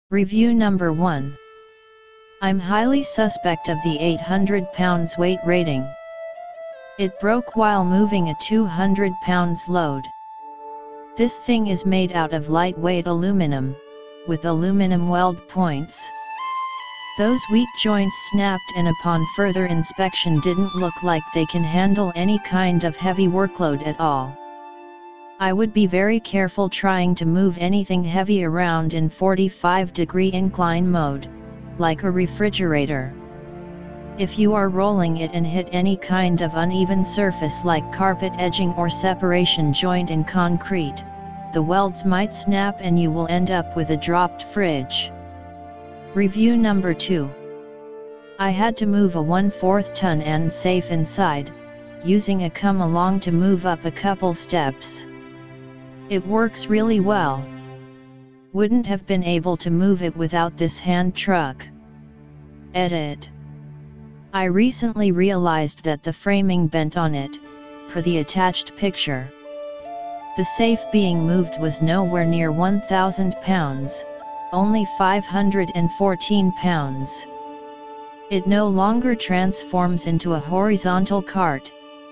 Review number 1. I'm highly suspect of the 800 pounds weight rating. It broke while moving a 200 pounds load. This thing is made out of lightweight aluminum, with aluminum weld points. Those weak joints snapped, and upon further inspection didn't look like they can handle any kind of heavy workload at all. I would be very careful trying to move anything heavy around in 45-degree incline mode, like a refrigerator. If you are rolling it and hit any kind of uneven surface like carpet edging or separation joint in concrete, the welds might snap and you will end up with a dropped fridge. Review number 2. I had to move a 1/4 ton and safe inside, using a come along to move up a couple steps. It works really well. Wouldn't have been able to move it without this hand truck. Edit. I recently realized that the framing bent on it, per the attached picture. The safe being moved was nowhere near 1,000 pounds, only 514 pounds. It no longer transforms into a horizontal cart,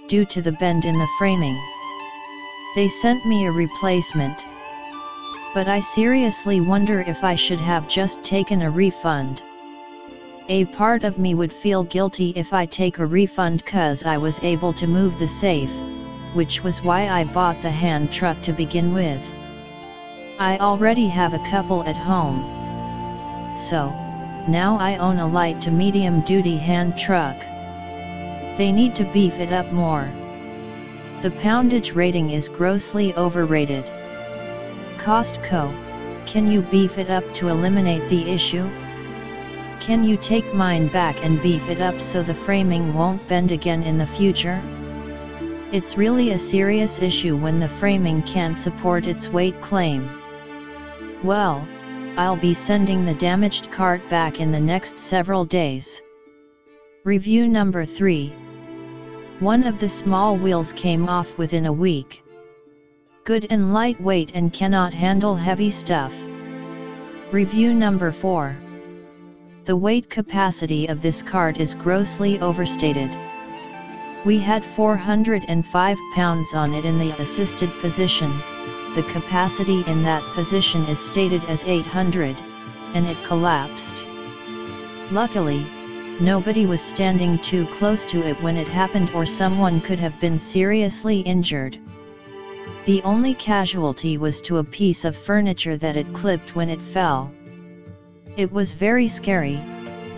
due to the bend in the framing. They sent me a replacement. But I seriously wonder if I should have just taken a refund. A part of me would feel guilty if I take a refund cause I was able to move the safe, which was why I bought the hand truck to begin with. I already have a couple at home. So, now I own a light to medium duty hand truck. They need to beef it up more. The poundage rating is grossly overrated. Cosco, can you beef it up to eliminate the issue? Can you take mine back and beef it up so the framing won't bend again in the future? It's really a serious issue when the framing can't support its weight claim. Well, I'll be sending the damaged cart back in the next several days. Review number 3. One of the small wheels came off within a week. Good and lightweight and cannot handle heavy stuff. Review number 4. The weight capacity of this cart is grossly overstated. We had 405 pounds on it in the assisted position. The capacity in that position is stated as 800, and it collapsed. Luckily, nobody was standing too close to it when it happened, or someone could have been seriously injured. The only casualty was to a piece of furniture that it clipped when it fell. It was very scary,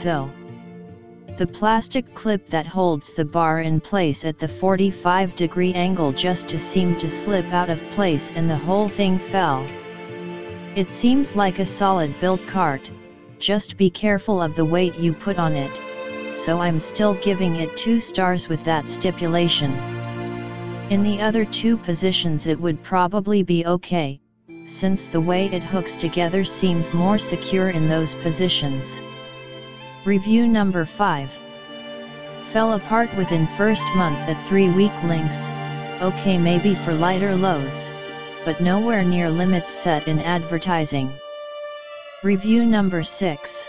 though. The plastic clip that holds the bar in place at the 45-degree angle just seemed to slip out of place and the whole thing fell. It seems like a solid built cart, just be careful of the weight you put on it, so I'm still giving it 2 stars with that stipulation. In the other 2 positions it would probably be okay, since the way it hooks together seems more secure in those positions. Review number 5. Fell apart within first month at 3-week links, okay maybe for lighter loads, but nowhere near limits set in advertising. Review number 6.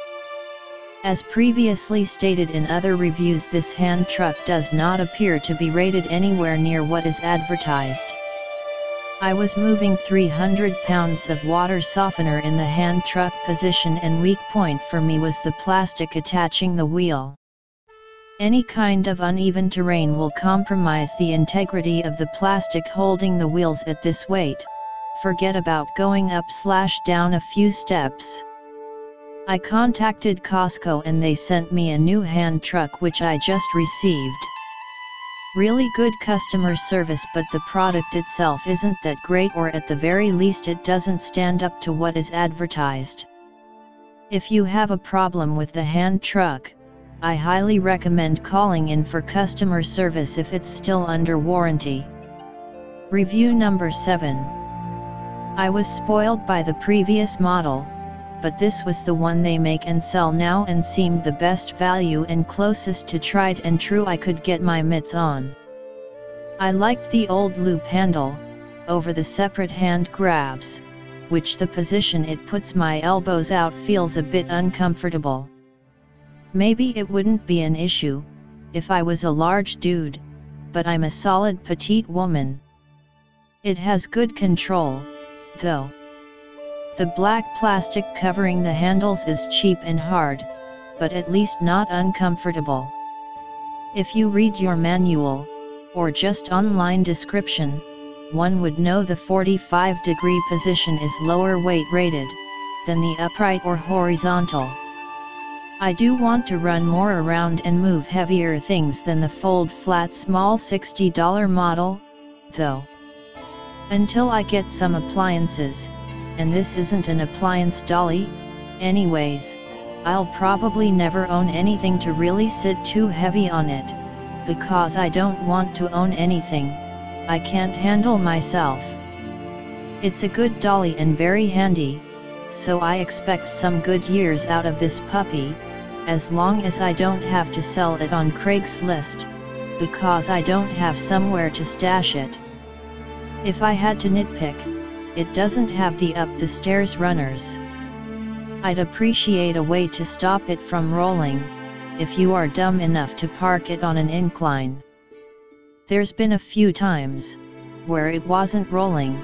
As previously stated in other reviews, this hand truck does not appear to be rated anywhere near what is advertised. I was moving 300 pounds of water softener in the hand truck position, and weak point for me was the plastic attaching the wheel. Any kind of uneven terrain will compromise the integrity of the plastic holding the wheels at this weight. Forget about going up/down a few steps. I contacted Cosco and they sent me a new hand truck which I just received. Really good customer service, but the product itself isn't that great, or at the very least it doesn't stand up to what is advertised. If you have a problem with the hand truck, I highly recommend calling in for customer service if it's still under warranty. Review number 7. I was spoiled by the previous model, but this was the one they make and sell now and seemed the best value and closest to tried and true I could get my mitts on. I liked the old loop handle, over the separate hand grabs, which the position it puts my elbows out feels a bit uncomfortable. Maybe it wouldn't be an issue if I was a large dude, but I'm a solid petite woman. It has good control, though. The black plastic covering the handles is cheap and hard, but at least not uncomfortable. If you read your manual, or just online description, one would know the 45-degree position is lower weight rated than the upright or horizontal. I do want to run more around and move heavier things than the fold flat small $60 model, though. Until I get some appliances, and this isn't an appliance dolly, anyways, I'll probably never own anything to really sit too heavy on it, because I don't want to own anything I can't handle myself. It's a good dolly and very handy, so I expect some good years out of this puppy, as long as I don't have to sell it on Craigslist, because I don't have somewhere to stash it. If I had to nitpick, it doesn't have the up the stairs runners. I'd appreciate a way to stop it from rolling, if you are dumb enough to park it on an incline. There's been a few times where it wasn't rolling,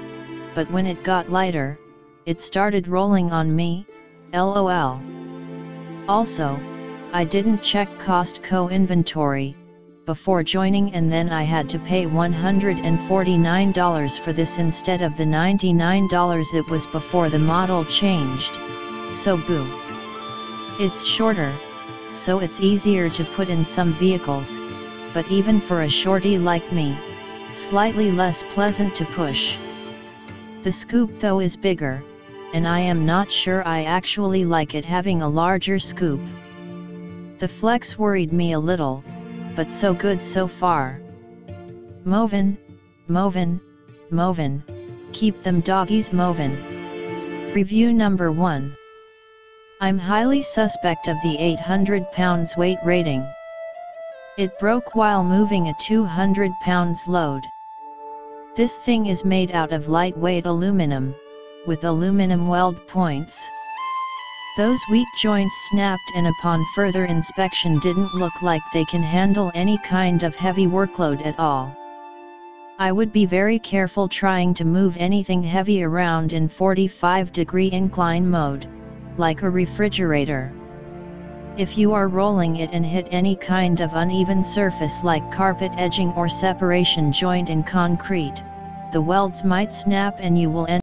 but when it got lighter, it started rolling on me, lol. Also, I didn't check Costco inventory before joining, and then I had to pay $149 for this instead of the $99 it was before the model changed, so boo. It's shorter, so it's easier to put in some vehicles, but even for a shorty like me, slightly less pleasant to push. The scoop though is bigger, and I am not sure I actually like it having a larger scoop. The flex worried me a little, but so good so far. Movin', movin', movin', keep them doggies movin'. Review number 1. I'm highly suspect of the 800 pounds weight rating. It broke while moving a 200 pounds load. This thing is made out of lightweight aluminum, with aluminum weld points. Those weak joints snapped, and upon further inspection didn't look like they can handle any kind of heavy workload at all. I would be very careful trying to move anything heavy around in 45-degree incline mode, like a refrigerator. If you are rolling it and hit any kind of uneven surface like carpet edging or separation joint in concrete, the welds might snap and you will end